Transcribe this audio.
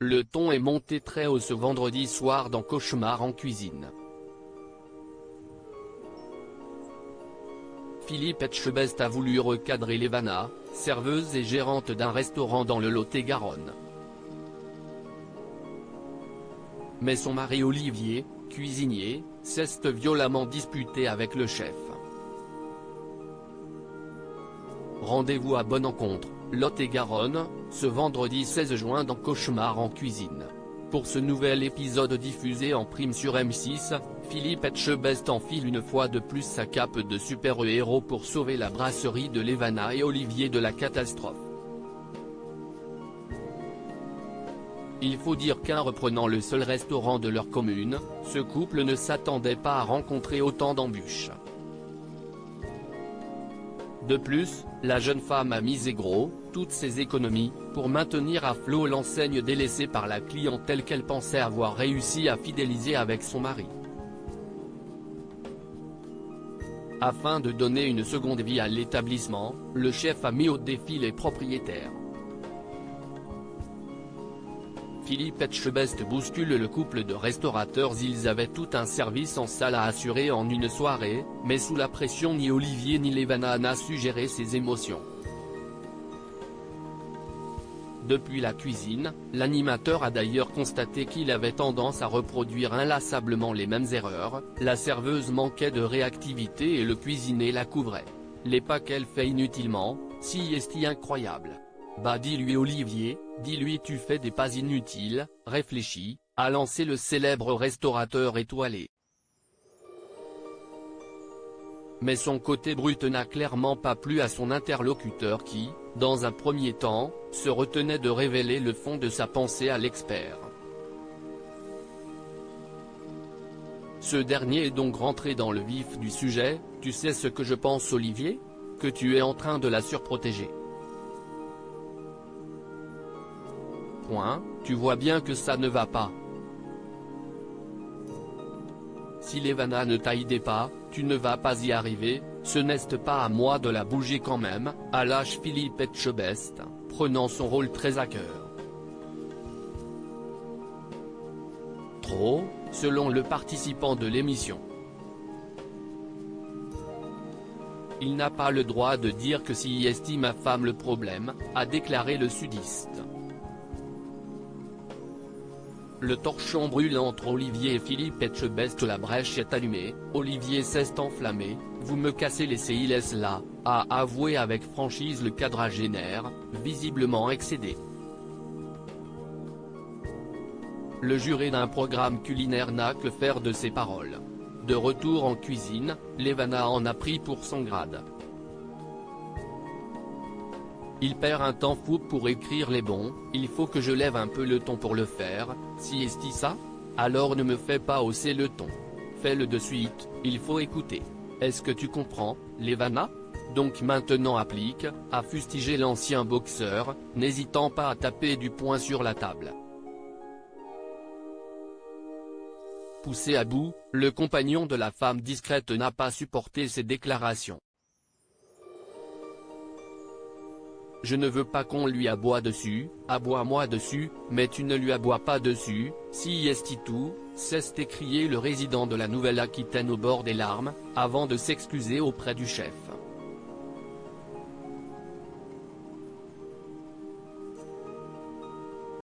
Le ton est monté très haut ce vendredi soir dans Cauchemar en cuisine. Philippe Etchebest a voulu recadrer Levana, serveuse et gérante d'un restaurant dans le Lot-et-Garonne. Mais son mari Olivier, cuisinier, s'est violemment disputé avec le chef. Rendez-vous à Bonne-Encontre, Lot-et-Garonne, ce vendredi 16 juin dans Cauchemar en cuisine. Pour ce nouvel épisode diffusé en prime sur M6, Philippe Etchebest enfile une fois de plus sa cape de super-héros pour sauver la brasserie de Levana et Olivier de la catastrophe. Il faut dire qu'en reprenant le seul restaurant de leur commune, ce couple ne s'attendait pas à rencontrer autant d'embûches. De plus, la jeune femme a misé gros, toutes ses économies, pour maintenir à flot l'enseigne délaissée par la clientèle qu'elle pensait avoir réussi à fidéliser avec son mari. Afin de donner une seconde vie à l'établissement, le chef a mis au défi les propriétaires. Philippe Etchebest bouscule le couple de restaurateurs. Ils avaient tout un service en salle à assurer en une soirée, mais sous la pression ni Olivier ni Levana n'a su gérer ses émotions. Depuis la cuisine, l'animateur a d'ailleurs constaté qu'il avait tendance à reproduire inlassablement les mêmes erreurs, la serveuse manquait de réactivité et le cuisinier la couvrait. Les pas qu'elle fait inutilement, si est incroyable. Bah dis-lui Olivier, dis-lui tu fais des pas inutiles, réfléchis, a lancé le célèbre restaurateur étoilé. Mais son côté brut n'a clairement pas plu à son interlocuteur qui, dans un premier temps, se retenait de révéler le fond de sa pensée à l'expert. Ce dernier est donc rentré dans le vif du sujet. Tu sais ce que je pense Olivier ? Que tu es en train de la surprotéger. Tu vois bien que ça ne va pas. Si Levana ne t'a aidé pas, tu ne vas pas y arriver, ce n'est pas à moi de la bouger quand même, a lâché Philippe Etchebest, prenant son rôle très à cœur. Trop, selon le participant de l'émission. Il n'a pas le droit de dire que si est ma femme le problème, a déclaré le sudiste. Le torchon brûle entre Olivier et Philippe Etchebest. La brèche est allumée, Olivier s'est enflammé, vous me cassez les cils là, a avoué avec franchise le quadragénaire, visiblement excédé. Le juré d'un programme culinaire n'a que faire de ses paroles. De retour en cuisine, Levana en a pris pour son grade. Il perd un temps fou pour écrire les bons, il faut que je lève un peu le ton pour le faire, si est ça ? Alors ne me fais pas hausser le ton. Fais-le de suite, il faut écouter. Est-ce que tu comprends, Levana ? Donc maintenant applique, a fustigé l'ancien boxeur, n'hésitant pas à taper du poing sur la table. Poussé à bout, le compagnon de la femme discrète n'a pas supporté ces déclarations. Je ne veux pas qu'on lui aboie dessus, aboie-moi dessus, mais tu ne lui aboies pas dessus, si est tout, s'est écrié le résident de la Nouvelle-Aquitaine au bord des larmes, avant de s'excuser auprès du chef.